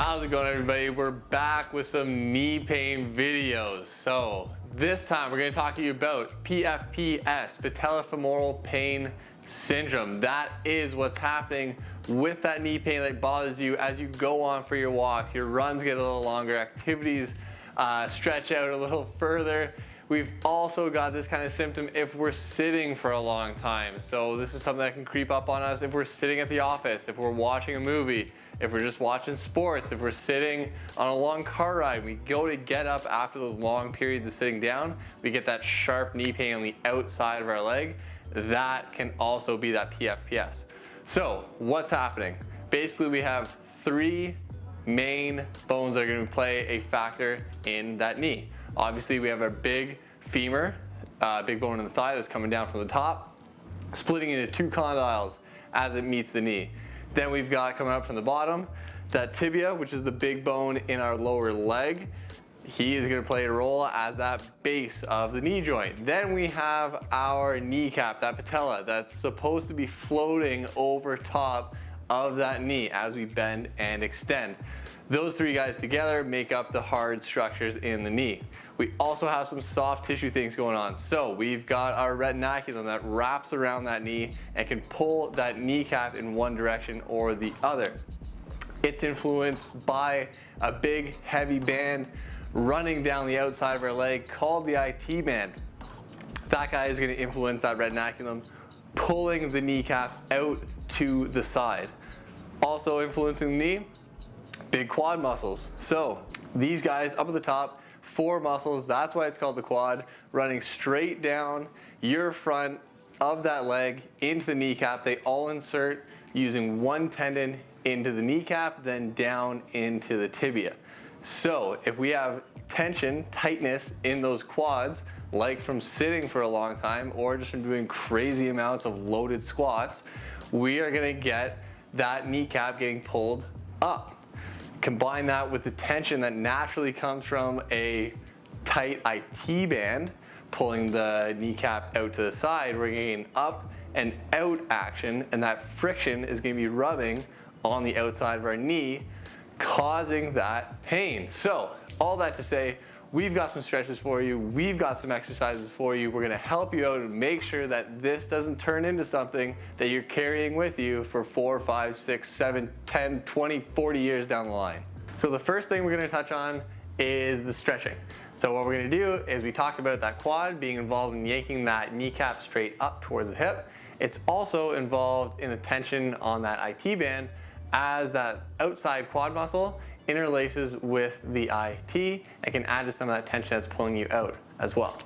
How's it going, everybody? We're back with some knee pain videos. So this time we're going to talk to you about PFPS, patellofemoral pain syndrome. That is what's happening with that knee pain that bothers you as you go on for your walks. Your runs get a little longer, activities stretch out a little further. We've also got this kind of symptom if we're sitting for a long time. So this is something that can creep up on us if we're sitting at the office, if we're watching a movie, if we're just watching sports, if we're sitting on a long car ride. We go to get up after those long periods of sitting down, we get that sharp knee pain on the outside of our leg. That can also be that PFPS. So what's happening? Basically, we have three main bones that are going to play a factor in that knee. Obviously, we have our big femur, big bone in the thigh that's coming down from the top, splitting into two condyles as it meets the knee. Then we've got coming up from the bottom, that tibia, which is the big bone in our lower leg. He is going to play a role as that base of the knee joint. Then we have our kneecap, that patella, that's supposed to be floating over top of that knee as we bend and extend. Those three guys together make up the hard structures in the knee. We also have some soft tissue things going on. So we've got our retinaculum that wraps around that knee and can pull that kneecap in one direction or the other. It's influenced by a big heavy band running down the outside of our leg called the IT band. That guy is going to influence that retinaculum, pulling the kneecap out to the side. Also influencing the knee, big quad muscles. So these guys up at the top, four muscles, that's why it's called the quad, running straight down your front of that leg into the kneecap. They all insert using one tendon into the kneecap, then down into the tibia. So if we have tension, tightness in those quads, like from sitting for a long time or just from doing crazy amounts of loaded squats, we are going to get that kneecap getting pulled up. Combine that with the tension that naturally comes from a tight IT band, pulling the kneecap out to the side, we're getting up and out action, and that friction is going to be rubbing on the outside of our knee, causing that pain. So all that to say, we've got some stretches for you, we've got some exercises for you. We're going to help you out and make sure that this doesn't turn into something that you're carrying with you for 4, 5, 6, 7, 10, 20, 40 years down the line. So the first thing we're going to touch on is the stretching. So what we're going to do is, we talked about that quad being involved in yanking that kneecap straight up towards the hip. It's also involved in the tension on that IT band as that outside quad muscle interlaces with the IT and can add to some of that tension that's pulling you out as well.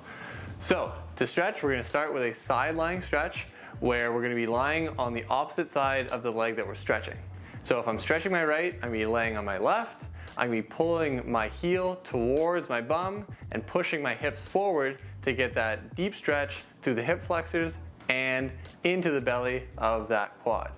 So to stretch, we're going to start with a side lying stretch where we're going to be lying on the opposite side of the leg that we're stretching. So if I'm stretching my right, I'm going to be laying on my left. I'm going to be pulling my heel towards my bum and pushing my hips forward to get that deep stretch through the hip flexors and into the belly of that quad.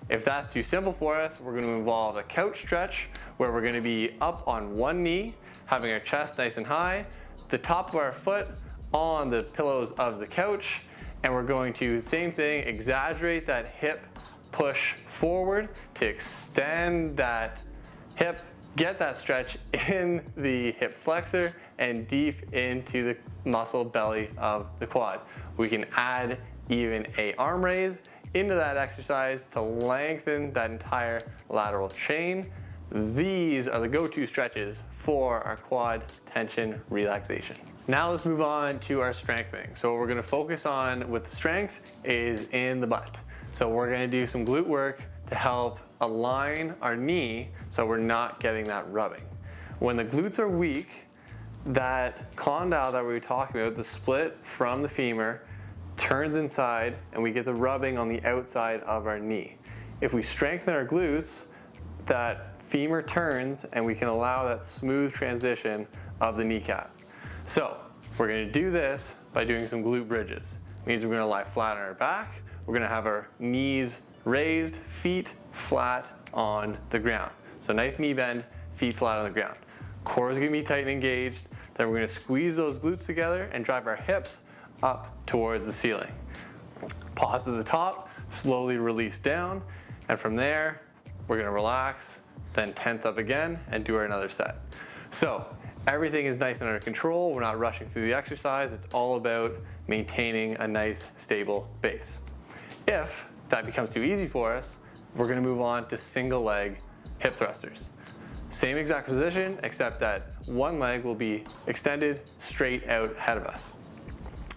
If that's too simple for us, we're going to involve a couch stretch where we're going to be up on one knee, having our chest nice and high, the top of our foot on the pillows of the couch, and we're going to, same thing, exaggerate that hip push forward to extend that hip, get that stretch in the hip flexor and deep into the muscle belly of the quad. We can add even an arm raise into that exercise to lengthen that entire lateral chain. These are the go-to stretches for our quad tension relaxation. Now let's move on to our strengthening. So what we're going to focus on with the strength is in the butt. So we're going to do some glute work to help align our knee so we're not getting that rubbing. When the glutes are weak, that condyle that we were talking about, the split from the femur, turns inside and we get the rubbing on the outside of our knee. If we strengthen our glutes, that femur turns and we can allow that smooth transition of the kneecap. So we're going to do this by doing some glute bridges. It means we're going to lie flat on our back. We're going to have our knees raised, feet flat on the ground. So nice knee bend, feet flat on the ground. Core is going to be tight and engaged. Then we're going to squeeze those glutes together and drive our hips up towards the ceiling. Pause at the top, slowly release down, and from there, we're gonna relax, then tense up again and do another set. So everything is nice and under control. We're not rushing through the exercise. It's all about maintaining a nice, stable base. If that becomes too easy for us, we're gonna move on to single leg hip thrusters. Same exact position, except that one leg will be extended straight out ahead of us.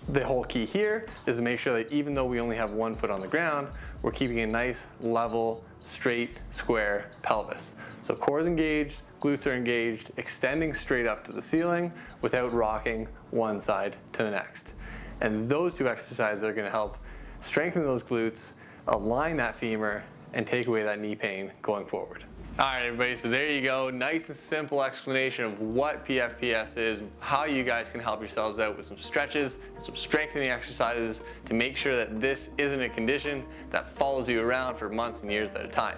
The whole key here is to make sure that even though we only have one foot on the ground, we're keeping a nice, level, straight, square pelvis. So core is engaged, glutes are engaged, extending straight up to the ceiling without rocking one side to the next. And those two exercises are gonna help strengthen those glutes, align that femur, and take away that knee pain going forward. All right, everybody, so there you go. Nice and simple explanation of what PFPS is, how you guys can help yourselves out with some stretches, some strengthening exercises to make sure that this isn't a condition that follows you around for months and years at a time.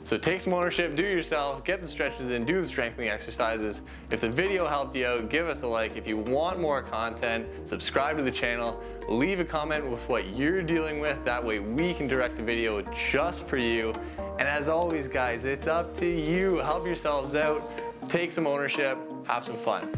So take some ownership, do it yourself, get the stretches in, do the strengthening exercises. If the video helped you out, give us a like. If you want more content, subscribe to the channel, leave a comment with what you're dealing with. That way we can direct the video just for you. And as always, guys, it's up to you. Help yourselves out, take some ownership, have some fun.